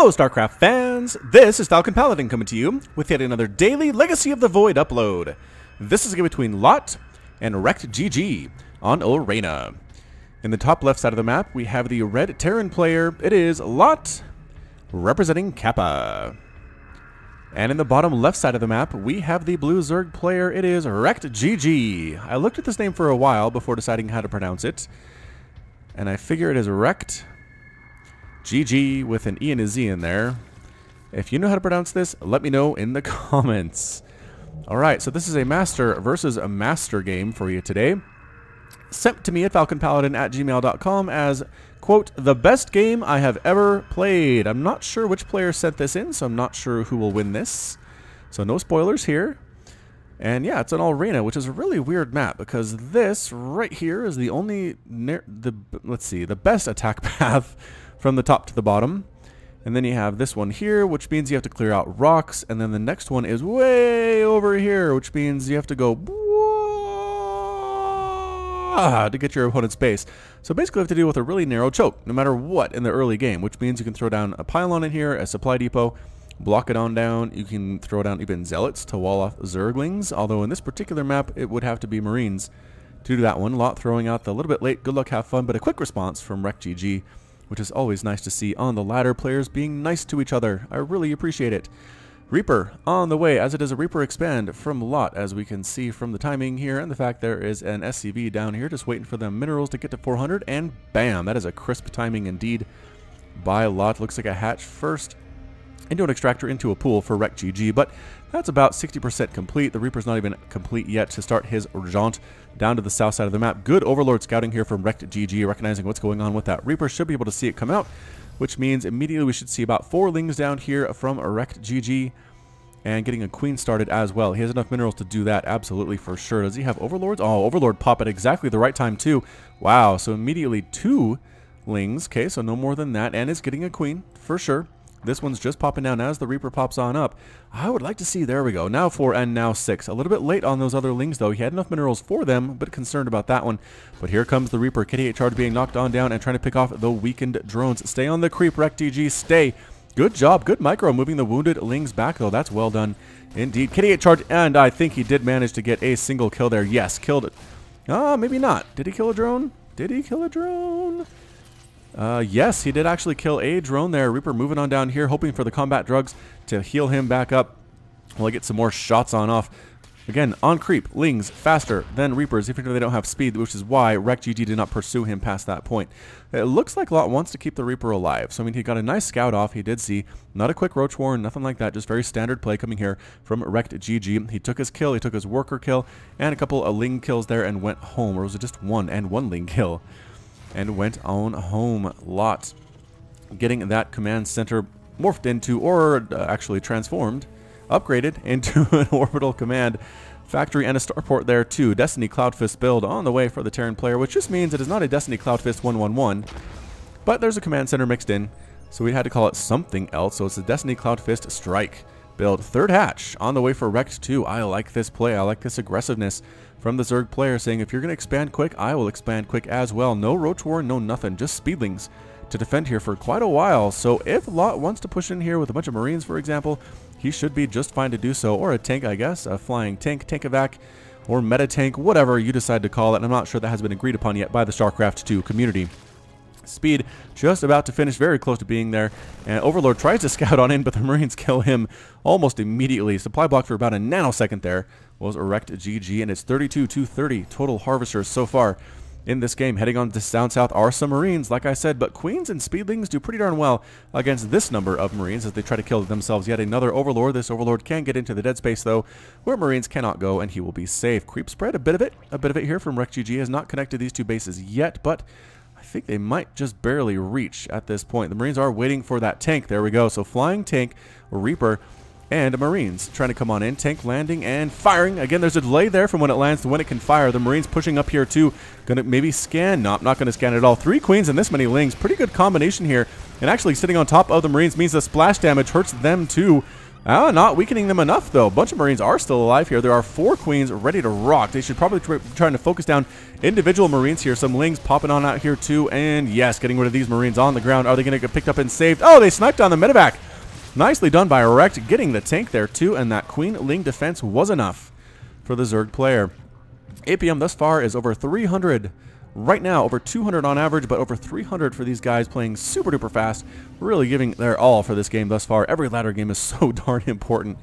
Hello StarCraft fans, this is Falcon Paladin coming to you with yet another daily Legacy of the Void upload. This is a game between Lotte and RKTeGGz on Ulrena. In the top left side of the map, we have the red Terran player. It is Lotte, representing Kappa. And in the bottom left side of the map, we have the blue Zerg player. It is RKTeGGz. I looked at this name for a while before deciding how to pronounce it, and I figure it is RKTeGGz with an E and a Z in there. If you know how to pronounce this, let me know in the comments. Alright, so this is a master versus a master game for you today. Sent to me at falconpaladin@gmail.com as, quote, the best game I have ever played. I'm not sure which player sent this in, so I'm not sure who will win this. So no spoilers here. And yeah, it's an Ulrena, which is a really weird map because this right here is the only, the best attack path from the top to the bottom. And then you have this one here, which means you have to clear out rocks. And then the next one is way over here, which means you have to go to get your opponent's base. So basically you have to deal with a really narrow choke, no matter what in the early game, which means you can throw down a pylon in here, a supply depot, block it on down. You can throw down even zealots to wall off Zerglings, although in this particular map it would have to be Marines to do that one. Lotte throwing out the little bit late, good luck, have fun, but a quick response from RKTeGGz, which is always nice to see on the ladder, players being nice to each other. I really appreciate it. Reaper on the way, as it is a Reaper expand from Lotte, as we can see from the timing here and the fact there is an SCV down here just waiting for the minerals to get to 400, and bam, that is a crisp timing indeed by Lotte. Looks like a hatch first into an extractor into a pool for RKTeGGz, but that's about 60% complete. The Reaper's not even complete yet to start his jaunt down to the south side of the map. Good Overlord scouting here from RKTeGGz, recognizing what's going on with that Reaper. Should be able to see it come out, which means immediately we should see about 4 lings down here from RKTeGGz and getting a queen started as well. He has enough minerals to do that, absolutely, for sure. Does he have Overlords? Oh, Overlord pop at exactly the right time too. Wow, so immediately 2 lings. Okay, so no more than that, and is getting a queen for sure. This one's just popping down as the Reaper pops on up. I would like to see, there we go, now 4 and now 6. A little bit late on those other lings though. He had enough minerals for them, but concerned about that one. But here comes the Reaper. KD8 charge being knocked on down and trying to pick off the weakened drones. Stay on the creep, RKTeGGz, stay. Good job, good micro, moving the wounded lings back though. That's well done indeed. KD8 charge, and I think he did manage to get a single kill there. Yes, killed it. Maybe not. Did he kill a drone? Did he kill a drone? Yes, he did actually kill a drone there. Reaper moving on down here, hoping for the combat drugs to heal him back up while he gets some more shots on off. Again, on creep, lings faster than Reapers, even though they don't have speed, which is why RKTeGGz did not pursue him past that point. It looks like Lotte wants to keep the Reaper alive. So, I mean, he got a nice scout off. He did see, not a quick roach warren, nothing like that, just very standard play coming here from RKTeGGz. He took his kill, he took his worker kill, and a couple of ling kills there and went home. Or was it just one ling kill? And went on home. Lotte getting that command center morphed into, or actually transformed, upgraded into an orbital command factory and a starport there too. Destiny Cloudfist build on the way for the Terran player, which just means it is not a Destiny Cloudfist 111, but there's a command center mixed in, so we had to call it something else. So it's a Destiny Cloudfist Strike build. Third hatch on the way for RKT2. I like this play. I like this aggressiveness from the Zerg player, saying if you're going to expand quick, I will expand quick as well. No roach warren, no nothing, just speedlings to defend here for quite a while. So if Lotte wants to push in here with a bunch of Marines, for example, he should be just fine to do so. Or a tank, I guess, a flying tank, tank evac, or meta tank, whatever you decide to call it. And I'm not sure that has been agreed upon yet by the StarCraft 2 community. Speed just about to finish, very close to being there, and Overlord tries to scout on in, but the Marines kill him almost immediately. Supply block for about a nanosecond there was RKTeGGz, and it's 32-230 total harvesters so far in this game. Heading on to down south are some Marines, like I said, but Queens and Speedlings do pretty darn well against this number of Marines as they try to kill themselves yet another Overlord. This Overlord can get into the dead space though, where Marines cannot go, and he will be safe. Creep spread, a bit of it here from RKTeGGz. Has not connected these two bases yet, but I think they might just barely reach at this point. The Marines are waiting for that tank. There we go. So flying tank, Reaper, and Marines trying to come on in. Tank landing and firing. Again, there's a delay there from when it lands to when it can fire. The Marines pushing up here too. Gonna maybe scan. Nope, not gonna scan at all. 3 queens and this many lings. Pretty good combination here. And actually sitting on top of the Marines means the splash damage hurts them too. Not weakening them enough, though. A bunch of Marines are still alive here. There are 4 Queens ready to rock. They should probably trying to focus down individual Marines here. Some Lings popping on out here, too. And, yes, getting rid of these Marines on the ground. Are they going to get picked up and saved? Oh, they sniped on the medevac. Nicely done by Rekt, getting the tank there, too. And that Queen Ling defense was enough for the Zerg player. APM thus far is over 300. Right now, over 200 on average, but over 300 for these guys playing super duper fast, really giving their all for this game thus far. Every ladder game is so darn important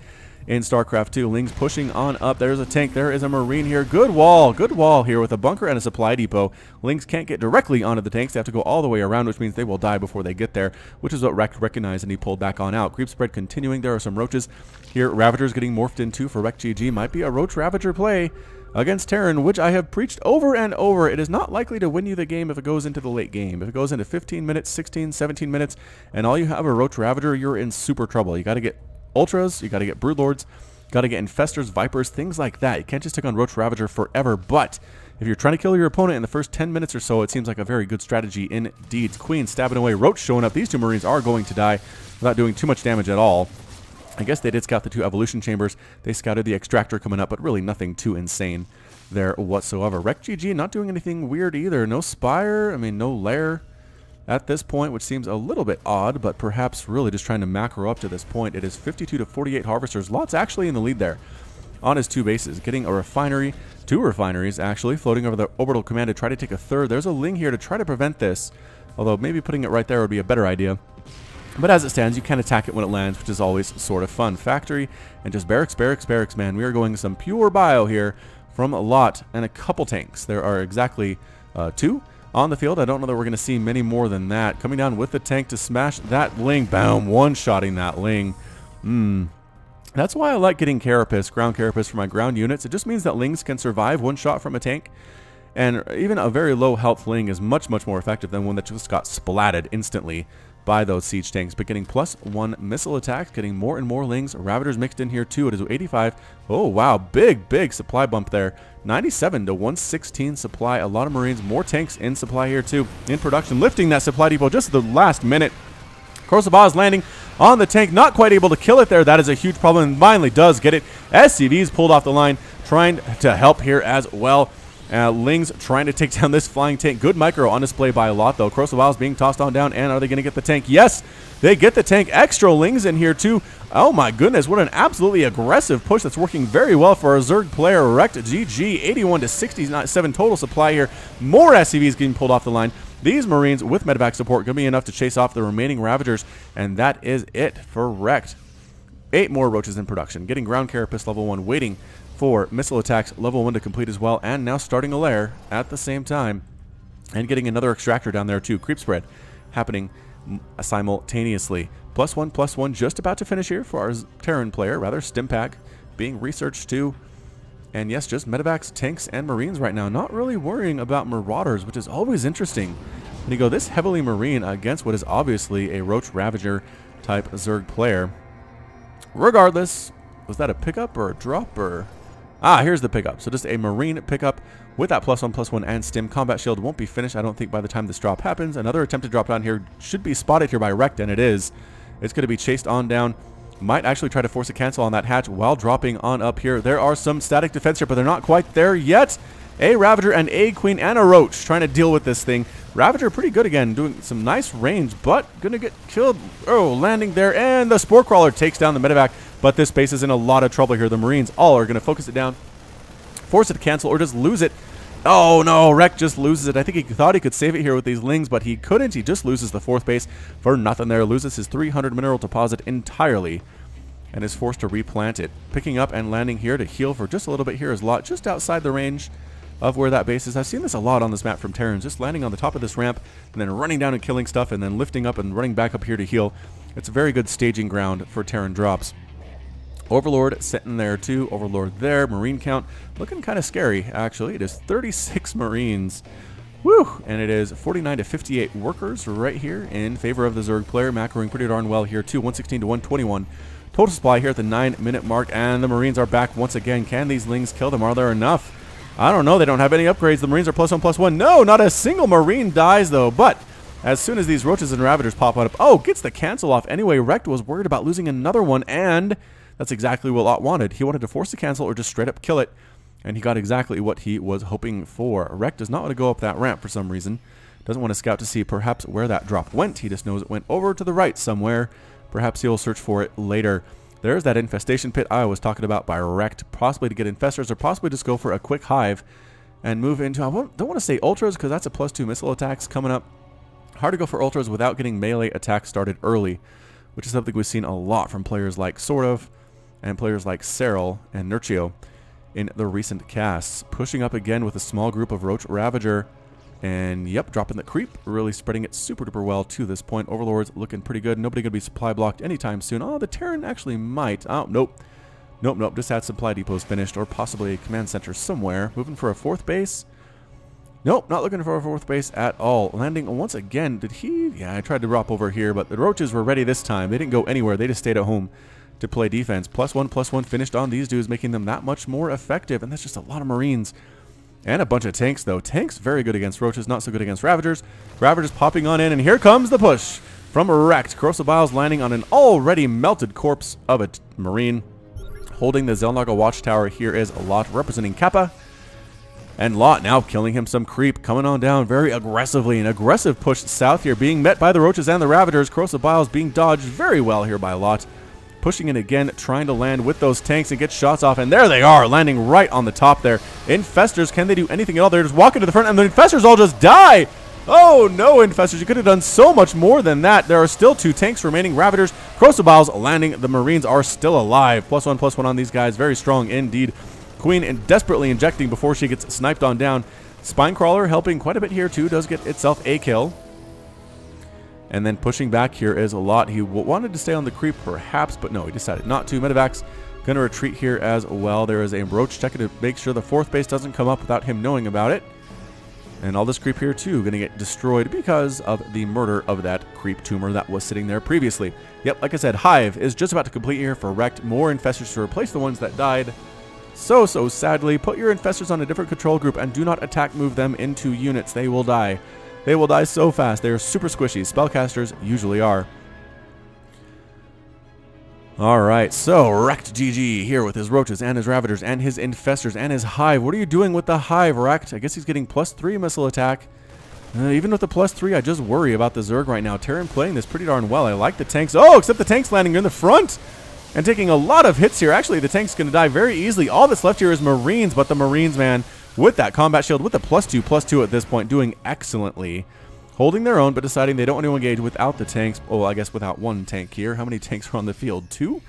in StarCraft 2. Lings pushing on up. There's a tank. There is a Marine here. Good wall here with a bunker and a supply depot. Lings can't get directly onto the tanks. They have to go all the way around, which means they will die before they get there, which is what Rekt recognized, and he pulled back on out. Creep spread continuing. There are some roaches here. Ravagers getting morphed into for RKTeGGz. Might be a roach Ravager play against Terran, which I have preached over and over. It is not likely to win you the game if it goes into the late game. If it goes into 15 minutes, 16, 17 minutes, and all you have a Roach Ravager, you're in super trouble. You got to get Ultras, you got to get Broodlords, got to get Infestors, Vipers, things like that. You can't just take on Roach Ravager forever, but if you're trying to kill your opponent in the first 10 minutes or so, it seems like a very good strategy indeed. Queen stabbing away, Roach showing up. These 2 Marines are going to die without doing too much damage at all. I guess they did scout the 2 evolution chambers. They scouted the extractor coming up, but really nothing too insane there whatsoever. RKTeGGz not doing anything weird either. No Spire, no lair at this point, which seems a little bit odd, but perhaps really just trying to macro up to this point. It is 52 to 48 harvesters. Lotte's actually in the lead there on his 2 bases, getting a refinery, 2 refineries actually, floating over the orbital command to try to take a 3rd. There's a Ling here to try to prevent this, although maybe putting it right there would be a better idea. But as it stands, you can attack it when it lands, which is always sort of fun. Factory and just barracks, man. We are going some pure bio here from Lotte and a couple tanks. There are exactly 2 on the field. I don't know that we're going to see many more than that. Coming down with the tank to smash that Ling. Boom, one-shotting that Ling. That's why I like getting Carapace, ground Carapace for my ground units. It just means that Lings can survive one shot from a tank. And even a very low health Ling is much, much more effective than one that just got splatted instantly by those siege tanks. But getting +1 missile attacks, getting more and more Lings. Ravagers mixed in here too. It is 85. Oh, wow. Big supply bump there. 97 to 116 supply. A lot of Marines. More tanks in supply here too. In production. Lifting that supply depot just at the last minute. Korsabah landing on the tank. Not quite able to kill it there. That is a huge problem. And finally does get it. SCVs pulled off the line. Trying to help here as well. Lings trying to take down this flying tank. Good micro on display by Lotte, though. Korsabah is being tossed on down, and are they going to get the tank? Yes, they get the tank. Extra Lings in here, too. Oh, my goodness. What an absolutely aggressive push that's working very well for a Zerg player. RKTeGGz, 81 to 67 total supply here. More SCVs getting pulled off the line. These Marines with medevac support going to be enough to chase off the remaining Ravagers, and that is it for Rekt. 8 more Roaches in production. Getting ground Carapace level 1, waiting for missile attacks level 1 to complete as well, and now starting a lair at the same time, and getting another extractor down there too. Creep spread happening simultaneously. +1/+1 just about to finish here for our Terran player, rather. Stimpack being researched too. And yes, just medevacs, tanks, and Marines right now. Not really worrying about Marauders, which is always interesting when you go this heavily Marine against what is obviously a Roach Ravager type Zerg player. Regardless, was that a pickup or a drop or... Ah, here's the pickup. So just a Marine pickup with that +1/+1 and stim. Combat shield won't be finished, I don't think, by the time this drop happens. Another attempted drop down here should be spotted here by Rekt, and it is. It's going to be chased on down. Might actually try to force a cancel on that hatch while dropping on up here. There are some static defense here, but they're not quite there yet. A Ravager and a Queen and a Roach trying to deal with this thing. Ravager pretty good again, doing some nice range, but going to get killed. Oh, landing there, and the Spore Crawler takes down the medevac. But this base is in a lot of trouble here. The Marines all are going to focus it down, force it to cancel, or just lose it. Oh no, Rekt just loses it. I think he thought he could save it here with these Lings, but he couldn't. He just loses the 4th base for nothing there. Loses his 300 mineral deposit entirely and is forced to replant it. Picking up and landing here to heal for just a little bit here is Lotte, just outside the range of where that base is. I've seen this a lot on this map from Terrans, just landing on the top of this ramp and then running down and killing stuff and then lifting up and running back up here to heal. It's a very good staging ground for Terran drops. Overlord sitting there too. Overlord there. Marine count looking kind of scary, actually. It is 36 Marines. Woo! And it is 49 to 58 workers right here in favor of the Zerg player. Macroing pretty darn well here too. 116 to 121. Total supply here at the 9-minute mark. And the Marines are back once again. Can these Lings kill them? Are there enough? I don't know. They don't have any upgrades. The Marines are +1/+1. No, not a single Marine dies though. But As soon as these roaches and ravagers pop up, oh, gets the cancel off anyway. Rekt was worried about losing another one, and that's exactly what Lotte wanted. He wanted to force the cancel or just straight up kill it, and he got exactly what he was hoping for. Rekt does not want to go up that ramp for some reason. Doesn't want to scout to see perhaps where that drop went. He just knows it went over to the right somewhere. Perhaps he'll search for it later. There's that infestation pit I was talking about by Rekt, possibly to get infestors or possibly just go for a quick hive and move into, I don't want to say ultras because that's a +2 missile attacks coming up. Hard to go for ultras without getting melee attacks started early, which is something we've seen a lot from players like Sort of and players like Serral and Nurchio in the recent casts. Pushing up again with a small group of Roach Ravager. And yep, dropping the creep, really spreading it super duper well to this point. Overlord's looking pretty good. Nobody going to be supply blocked anytime soon. Oh, the Terran actually might. Oh, nope. Nope. Just had supply depots finished, or possibly a command center somewhere. Moving for a 4th base. Nope, not looking for a 4th base at all. Landing once again. Did he? Yeah, I tried to drop over here, but the roaches were ready this time. They didn't go anywhere. They just stayed at home to play defense. +1/+1 finished on these dudes, making them that much more effective. And that's just a lot of Marines. And a bunch of tanks, though. Tanks very good against roaches, not so good against ravagers. Ravagers popping on in, and here comes the push from Rekt. Corrosive Biles landing on an already melted corpse of a Marine. Holding the Xel'Naga watchtower, here is Lotte representing Kappa. And Lotte now killing him some creep, coming on down very aggressively. An aggressive push south here, being met by the roaches and the ravagers. Corrosive Biles being dodged very well here by Lotte. Pushing in again, trying to land with those tanks and get shots off. And there they are, landing right on the top there. Infestors, can they do anything at all? They're just walking to the front, and the Infestors all just die. Oh, no, Infestors. You could have done so much more than that. There are still 2 tanks remaining. Ravagers, Corrosive Biles landing. The Marines are still alive. +1/+1 on these guys. Very strong indeed. Queen and desperately injecting before she gets sniped on down. Spinecrawler helping quite a bit here, too. Does get itself a kill. And then pushing back here is Lotte. He wanted to stay on the creep perhaps, but no, he decided not to. Medevac's going to retreat here as well. There is a roach checking to make sure the 4th base doesn't come up without him knowing about it. And all this creep here too going to get destroyed because of the murder of that creep tumor that was sitting there previously. Yep, like I said, Hive is just about to complete here for Rekt. More infestors to replace the ones that died. So sadly, put your infestors on a different control group and do not attack move them into units. They will die. They will die so fast. They are super squishy. Spellcasters usually are. Alright, so RKTeGGz here with his roaches and his ravagers and his infestors and his hive. What are you doing with the hive, Rekt? I guess he's getting +3 missile attack. Even with the +3, I just worry about the Zerg right now. Terran playing this pretty darn well. I like the tanks. Oh, except the tanks landing in the front and taking a lot of hits here. Actually, the tank's going to die very easily. All that's left here is Marines, but the Marines, man, with that combat shield, with the +2/+2 at this point, doing excellently. Holding their own, but deciding they don't want to engage without the tanks. Oh, I guess without 1 tank here. How many tanks are on the field? 2?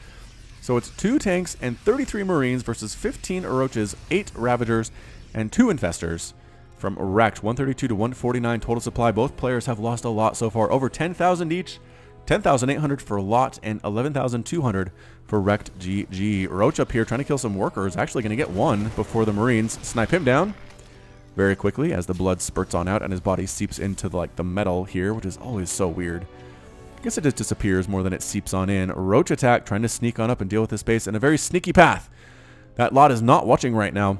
So it's 2 tanks and 33 Marines versus 15 Roaches, 8 Ravagers, and 2 Infestors. From Rekt, 132 to 149 total supply. Both players have lost a lot so far. Over 10,000 each. 10,800 for Lotte and 11,200 for RKTeGGz. Roach up here trying to kill some workers. Actually going to get 1 before the Marines snipe him down very quickly as the blood spurts on out and his body seeps into the metal here, which is always so weird. I guess it just disappears more than it seeps on in. Roach attack trying to sneak on up and deal with this base in a very sneaky path that Lotte is not watching right now.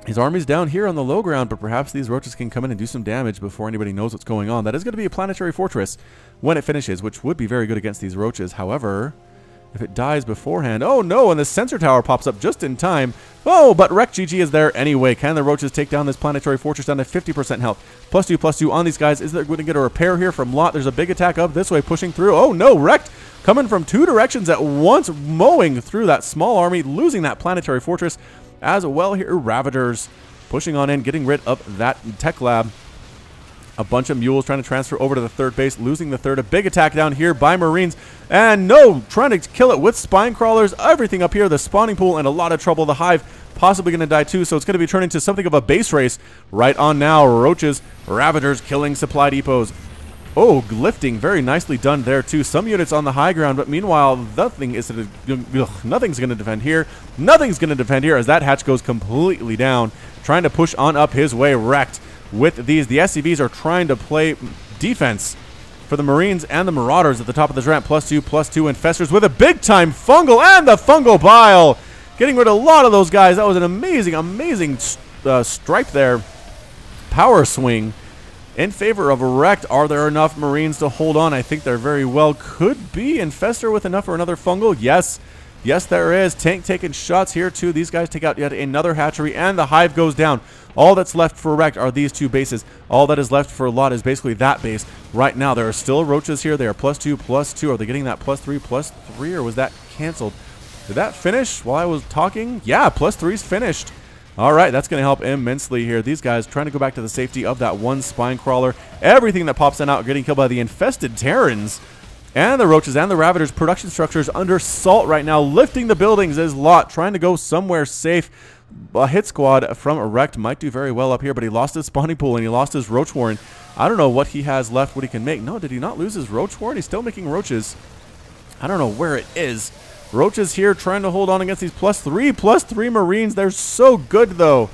His army's down here on the low ground, but perhaps these roaches can come in and do some damage before anybody knows what's going on. That is going to be a planetary fortress when it finishes, which would be very good against these roaches. However, if it dies beforehand, oh no, and the sensor tower pops up just in time. Oh, but RKTeGGz is there anyway. Can the roaches take down this planetary fortress down to 50% health? +2/+2 on these guys. Is there going to get a repair here from Lotte? There's a big attack up this way, pushing through. Oh no, Rekt coming from 2 directions at once, mowing through that small army, losing that planetary fortress as well here. Ravagers pushing on in, getting rid of that tech lab. A bunch of mules trying to transfer over to the 3rd base, losing the 3rd. A big attack down here by Marines. And no, trying to kill it with spine crawlers. Everything up here, the spawning pool, and a lot of trouble. The hive possibly going to die too, so it's going to be turning into something of a base race right on now. Roaches, Ravagers killing supply depots. Oh, lifting, very nicely done there too. Some units on the high ground, but meanwhile, nothing's going to defend here. Nothing's going to defend here as that hatch goes completely down. Trying to push on up his way, Rekt. With these, the SCVs are trying to play defense for the Marines and the Marauders at the top of this ramp. +2/+2 infestors with a big-time fungal, and the fungal bile getting rid of a lot of those guys. That was an amazing stripe there. Power swing in favor of Rekt. Are there enough Marines to hold on? I think there very well could be. Infestor with enough for another fungal? Yes. Yes, there is. Tank taking shots here, too. These guys take out yet another hatchery, and the hive goes down. All that's left for Rekt are these two bases. All that is left for Lotte is basically that base. Right now, there are still roaches here. They are +2, +2. Are they getting that +3, +3, or was that canceled? Did that finish while I was talking? Yeah, +3's finished. All right, that's going to help immensely here. These guys trying to go back to the safety of that one spine crawler. Everything that pops in out getting killed by the infested Terrans. And the roaches and the Ravagers. Production structures under assault right now. Lifting the buildings is Lotte, trying to go somewhere safe. A hit squad from Rekt might do very well up here, but he lost his spawning pool and he lost his roach warren. I don't know what he has left, what he can make. No, did he not lose his roach warren? He's still making roaches. I don't know where it is. Roaches here trying to hold on against these +3 Marines. They're so good, though.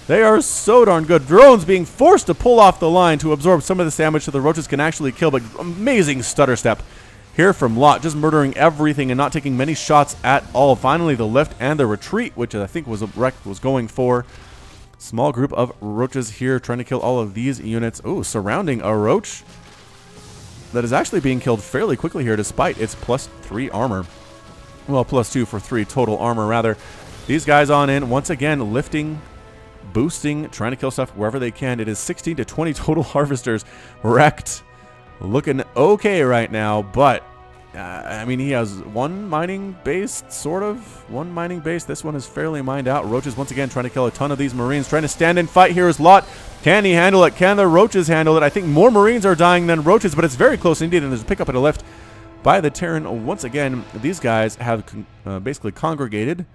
They are so darn good. Drones being forced to pull off the line to absorb some of the damage so the roaches can actually kill, but amazing stutter step here from Lotte, just murdering everything and not taking many shots at all. Finally, the lift and the retreat, which I think was Rekt was going for. Small group of roaches here trying to kill all of these units. Oh, surrounding a roach that is actually being killed fairly quickly here despite its +3 armor. Well, +2 for 3 total armor, rather. These guys on in, once again, lifting, boosting, trying to kill stuff wherever they can. It is 16 to 20 total harvesters. Rekt looking okay right now, but I mean, he has one mining base, sort of. One mining base. This one is fairly mined out. Roaches once again trying to kill a ton of these Marines. Trying to stand and fight here is Lotte. Can he handle it? Can the roaches handle it? I think more Marines are dying than roaches, but it's very close indeed, and there's a pickup and a lift by the Terran. Once again, these guys have basically congregated.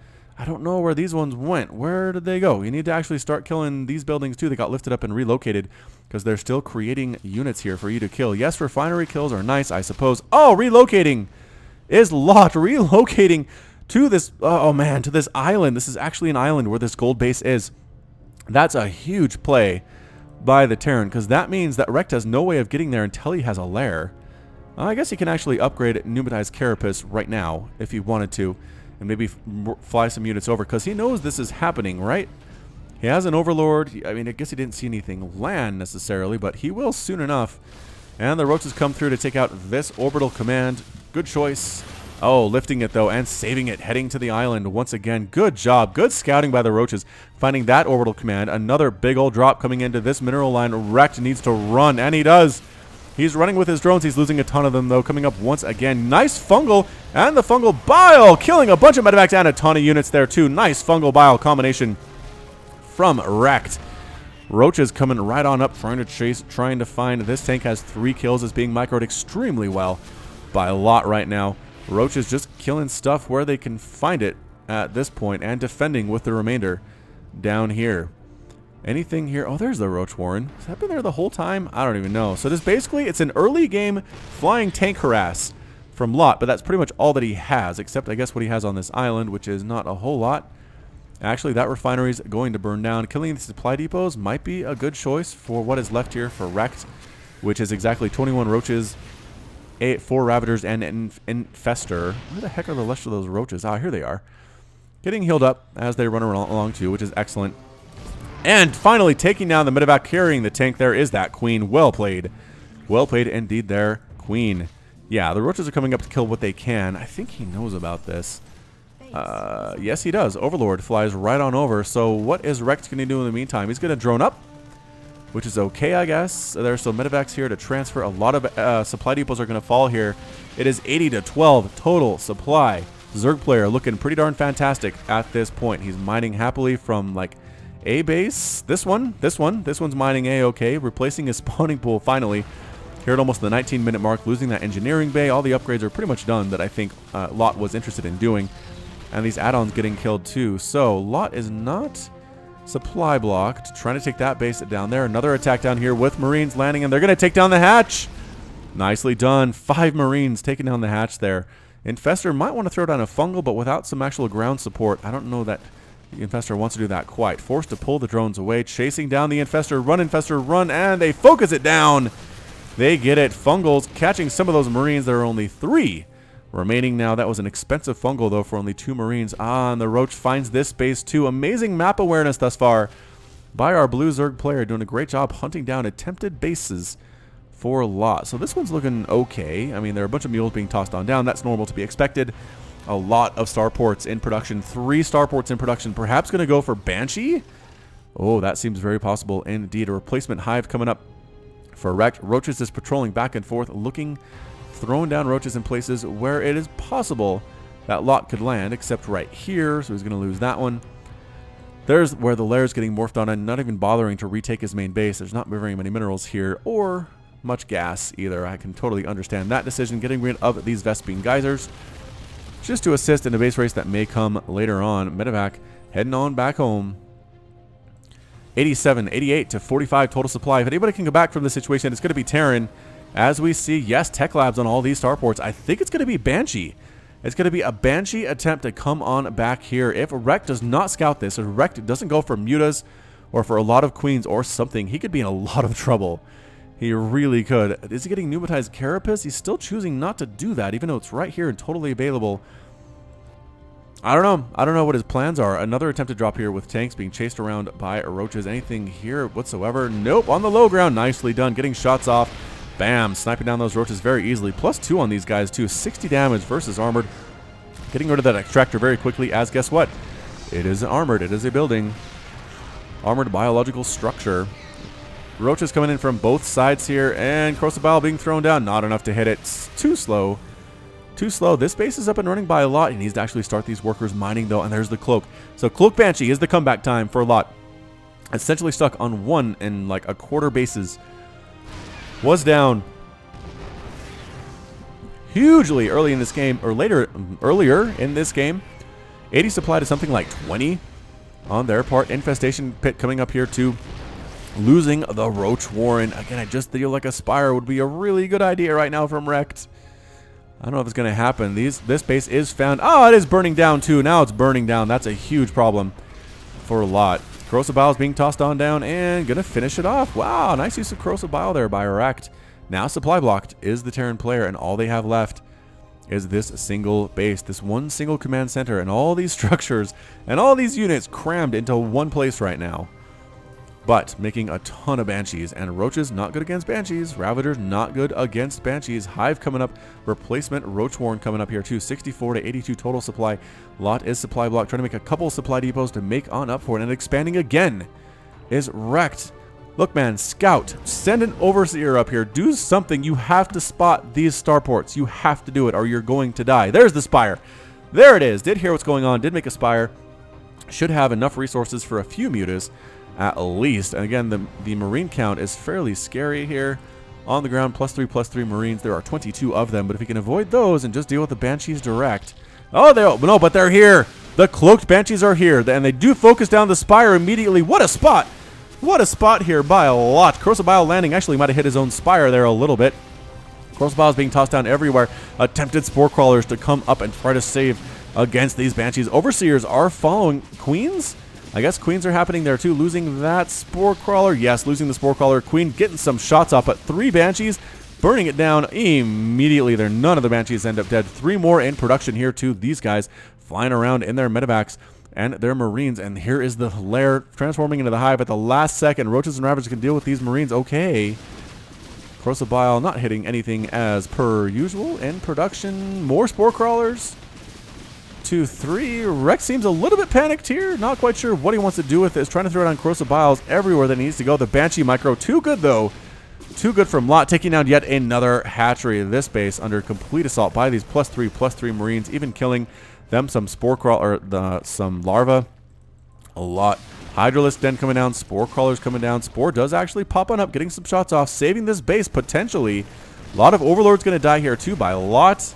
I don't know where these ones went. Where did they go? You need to actually start killing these buildings too. They got lifted up and relocated because they're still creating units here for you to kill. Yes, refinery kills are nice, I suppose. Oh, relocating is Lotte. Relocating to this, oh man, to this island. This is actually an island where this gold base is. That's a huge play by the Terran because that means that Rekt has no way of getting there until he has a lair. I guess he can actually upgrade Pneumatized Carapace right now if he wanted to. And maybe fly some units over, because he knows this is happening, right? He has an Overlord. I mean, I guess he didn't see anything land necessarily, but he will soon enough. And the roaches come through to take out this orbital command. Good choice. Oh, lifting it, though, and saving it, heading to the island once again. Good job. Good scouting by the roaches, finding that orbital command. Another big old drop coming into this mineral line. Rekt needs to run, and he does. He's running with his drones. He's losing a ton of them, though. Coming up once again. Nice fungal. And the fungal bile. Killing a bunch of medevacs and a ton of units there, too. Nice fungal bile combination from Rekt. Roaches coming right on up, trying to chase, trying to find. This tank has 3 kills. Is being microed extremely well by Lotte right now. Roaches just killing stuff where they can find it at this point and defending with the remainder down here. Anything here? Oh, there's the roach warren. Has that been there the whole time? I don't even know. So this basically, it's an early game flying tank harass from Lotte, but that's pretty much all that he has, except I guess what he has on this island, which is not a whole lot. Actually, that refinery is going to burn down. Killing the supply depots might be a good choice for what is left here for Rekt, which is exactly 21 roaches, 4 Ravagers, and an Infestor. Where the heck are the rest of those roaches? Ah, here they are. Getting healed up as they run along too, which is excellent. And finally taking down the medevac, carrying the tank there is that Queen. Well played. Well played indeed there, Queen. Yeah, the roaches are coming up to kill what they can. I think he knows about this. Yes, he does. Overlord flies right on over. So what is Rekt going to do in the meantime? He's going to drone up, which is okay, I guess. There's still medevacs here to transfer. A lot of supply depots are going to fall here. It is 80 to 12 total supply. Zerg player looking pretty darn fantastic at this point. He's mining happily from, like, A base. This one's mining A-okay, replacing his spawning pool finally. Here at almost the 19-minute mark, losing that engineering bay. All the upgrades are pretty much done that I think Lotte was interested in doing. And these add-ons getting killed too. So Lotte is not supply blocked. Trying to take that base down there. Another attack down here with Marines landing, and they're going to take down the hatch. Nicely done. 5 Marines taking down the hatch there. Infestor might want to throw down a fungal, but without some actual ground support, I don't know that the Infestor wants to do that quite. Forced to pull the drones away, chasing down the Infestor, run, and they focus it down. They get it. Fungals catching some of those Marines. There are only 3 remaining now. That was an expensive fungal, though, for only 2 Marines. Ah, and the Roach finds this base, too. Amazing map awareness thus far by our blue Zerg player, doing a great job hunting down attempted bases for Lotte. So this one's looking okay. I mean, there are a bunch of mules being tossed on down. That's normal to be expected. A lot of starports in production. 3 starports in production. Perhaps going to go for Banshee? Oh, that seems very possible indeed. A replacement hive coming up for Wrecked. Roaches is patrolling back and forth, looking, throwing down roaches in places where it is possible that Lotte could land, except right here, so he's going to lose that one. There's where the lair is getting morphed on and not even bothering to retake his main base. There's not very many minerals here, or much gas either. I can totally understand that decision, getting rid of these Vespene geysers just to assist in a base race that may come later on. Medevac heading on back home. 87, 88 to 45 total supply. If anybody can go back from this situation, it's going to be Terran. As we see, yes, tech labs on all these starports. I think it's going to be Banshee. It's going to be a Banshee attempt to come on back here. If Rekt does not scout this, if Rekt doesn't go for mutas or for a lot of queens or something, he could be in a lot of trouble. He really could. Is he getting pneumatized carapace? He's still choosing not to do that, even though it's right here and totally available. I don't know. I don't know what his plans are. Another attempt to drop here with tanks being chased around by roaches. Anything here whatsoever? Nope. On the low ground. Nicely done. Getting shots off. Bam. Sniping down those roaches very easily. +2 on these guys, too. 60 damage versus armored. Getting rid of that extractor very quickly, as guess what? It is armored. It is a building. Armored biological structure. Roaches coming in from both sides here, and Crocobile being thrown down. Not enough to hit it. It's too slow. Too slow. This base is up and running by a lot. He needs to actually start these workers mining, though, and there's the Cloak. So Cloak Banshee is the comeback time for Lotte. Essentially stuck on 1 and like a quarter bases. Was down hugely early in this game, or earlier in this game. 80 supply to something like 20 on their part. Infestation pit coming up here too. Losing the Roach Warren. Again, I just feel like a Spire would be a really good idea right now from Rekt. I don't know if it's going to happen. This base is found. Oh, it is burning down too. Now it's burning down. That's a huge problem for Lotte. Corrosive Bile is being tossed on down and going to finish it off. Wow, nice use of Corrosive Bile there by Rekt. Now supply blocked is the Terran player, and all they have left is this single base, this one single command center, and all these structures and all these units crammed into one place right now. But making a ton of Banshees, and Roaches not good against Banshees. Ravagers not good against Banshees. Hive coming up. Replacement Roach Warren coming up here too. 64 to 82 total supply. Lotte is supply block. Trying to make a couple supply depots to make on up for it. And expanding again is Rekt. Look, man, scout. Send an overseer up here. Do something. You have to spot these starports. You have to do it or you're going to die. There's the Spire. There it is. Did hear what's going on. Did make a Spire. Should have enough resources for a few mutas. At least. And again, the Marine count is fairly scary here. On the ground, +3/+3 Marines. There are 22 of them, but if we can avoid those and just deal with the Banshees direct. Oh, no, but they're here. The Cloaked Banshees are here, and they do focus down the Spire immediately. What a spot. What a spot here by a lot. Corrosive Bile landing actually might have hit his own Spire there a little bit. Corrosive Bile is being tossed down everywhere. Attempted Spore Crawlers to come up and try to save against these Banshees. Overseers are following Queens. I guess Queens are happening there too. Losing that Spore Crawler. Yes, losing the Spore Crawler. Queen getting some shots off, but 3 Banshees burning it down immediately there. None of the Banshees end up dead. 3 more in production here too. These guys flying around in their medevacs and their Marines. And here is the lair transforming into the hive at the last second. Roaches and Ravagers can deal with these Marines. Okay. Corrosive Bile not hitting anything as per usual in production. More Spore Crawlers. 2, 3. Rekt seems a little bit panicked here. Not quite sure what he wants to do with this. Trying to throw it on Corrosive Biles everywhere that he needs to go. The Banshee micro. Too good, though. Too good from Lotte. Taking down yet another hatchery. This base under complete assault by these +3/+3 Marines. Even killing them some Spore Crawler, or some larvae. A lot. Hydralisk Den coming down. Spore Crawlers coming down. Spore does actually pop on up. Getting some shots off. Saving this base potentially. A lot of Overlords going to die here too by Lotte.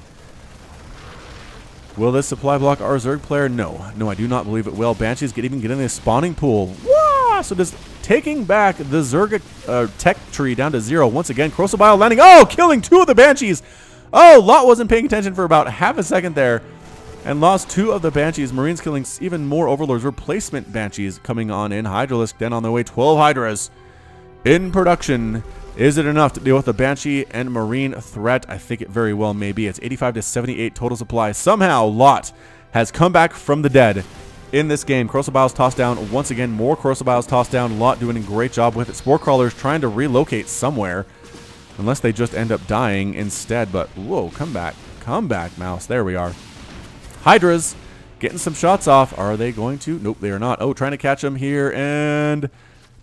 Will this supply block our Zerg player? No. No, I do not believe it will. Banshees even get in this spawning pool. Wah! So just taking back the Zerg tech tree down to 0. Once again, Corrosive Bile landing. Oh, killing 2 of the Banshees. Oh, Lotte wasn't paying attention for about half a second there. And lost 2 of the Banshees. Marines killing even more Overlords. Replacement Banshees coming on in. Hydralisk Den on their way. 12 Hydras in production. Is it enough to deal with the Banshee and Marine threat? I think it very well may be. It's 85 to 78 total supply. Somehow, Lotte has come back from the dead in this game. Corrosive Biles tossed down. Once again, more Corrosive Biles tossed down. Lotte doing a great job with it. Spore Crawlers trying to relocate somewhere. Unless they just end up dying instead. But, whoa, come back. Come back, Mouse. There we are. Hydras getting some shots off. Are they going to? Nope, they are not. Oh, trying to catch them here. And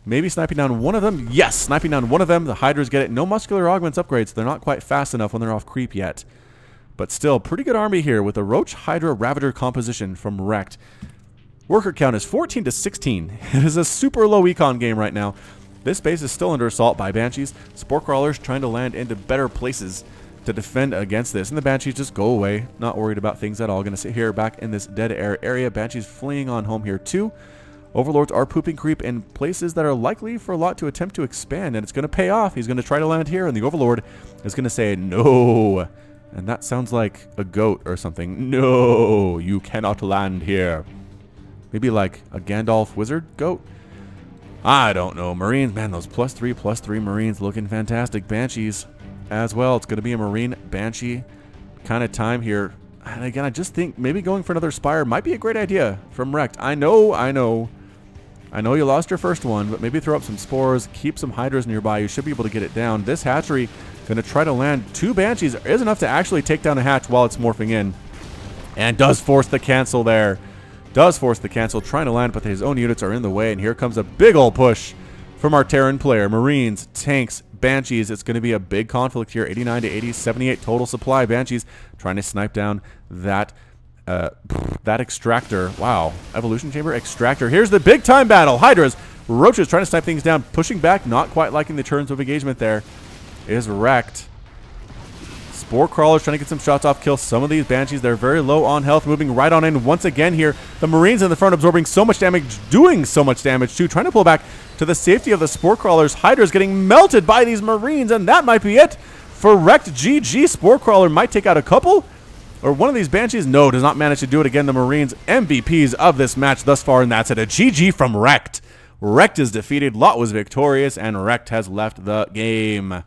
maybe sniping down one of them. Yes, sniping down one of them. The Hydras get it. No muscular augments upgrades. They're not quite fast enough when they're off creep yet. But still, pretty good army here with a Roach Hydra Ravager composition from Wrecked. Worker count is 14 to 16. It is a super low econ game right now. This base is still under assault by Banshees. Spore Crawlers trying to land into better places to defend against this. And the Banshees just go away. Not worried about things at all. Going to sit here back in this dead air area. Banshees fleeing on home here too. Overlords are pooping creep in places that are likely for Lotte to attempt to expand. And it's going to pay off. He's going to try to land here. And the Overlord is going to say no. And that sounds like a goat or something. No, you cannot land here. Maybe like a Gandalf wizard goat? I don't know. Marines, man, those +3/+3 Marines looking fantastic. Banshees as well. It's going to be a Marine Banshee kind of time here. And again, I just think maybe going for another Spire might be a great idea from Wrecked. I know you lost your first one, but maybe throw up some spores, keep some Hydras nearby. You should be able to get it down. This hatchery going to try to land 2 Banshees. Is enough to actually take down a hatch while it's morphing in. And does force the cancel there. Does force the cancel, trying to land, but his own units are in the way. And here comes a big old push from our Terran player. Marines, tanks, Banshees. It's going to be a big conflict here. 89 to 80, 78 total supply. Banshees trying to snipe down that extractor. Wow. Evolution chamber extractor. Here's the big time battle. Hydras, Roaches trying to snipe things down. Pushing back. Not quite liking the terms of engagement there. Is Wrecked. Spore Crawlers trying to get some shots off, kill some of these Banshees. They're very low on health, moving right on in once again here. The Marines in the front absorbing so much damage, doing so much damage too, trying to pull back to the safety of the Spore Crawlers. Hydras getting melted by these Marines, and that might be it for Wrecked. GG. Spore Crawler might take out a couple, or one of these Banshees. No, does not manage to do it again. The Marines MVPs of this match thus far, and that's it. A GG from Wrecked. Wrecked is defeated, Lotte was victorious, and Wrecked has left the game.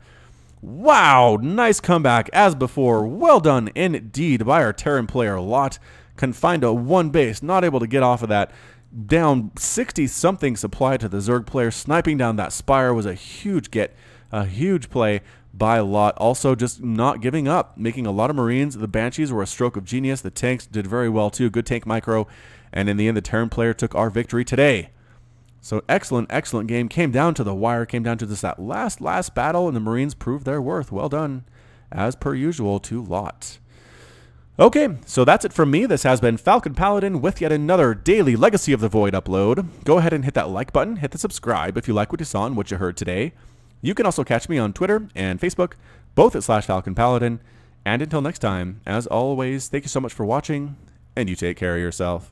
Wow, nice comeback as before. Well done indeed by our Terran player Lotte. Confined to 1 base, not able to get off of that. Down 60-something supply to the Zerg player. Sniping down that Spire was a huge get, a huge play by Lotte. Also just not giving up, making a lot of Marines. The Banshees were a stroke of genius. The tanks did very well too. Good tank micro. And in the end, the Terran player took our victory today. So excellent, excellent game. Came down to the wire, came down to just that last battle, and the Marines proved their worth. Well done, as per usual, to Lotte. Okay, so that's it from me. This has been Falcon Paladin with yet another daily Legacy of the Void upload. Go ahead and hit that like button, hit the subscribe if you like what you saw and what you heard today. You can also catch me on Twitter and Facebook, both at /Falcon Paladin. And until next time, as always, thank you so much for watching, and you take care of yourself.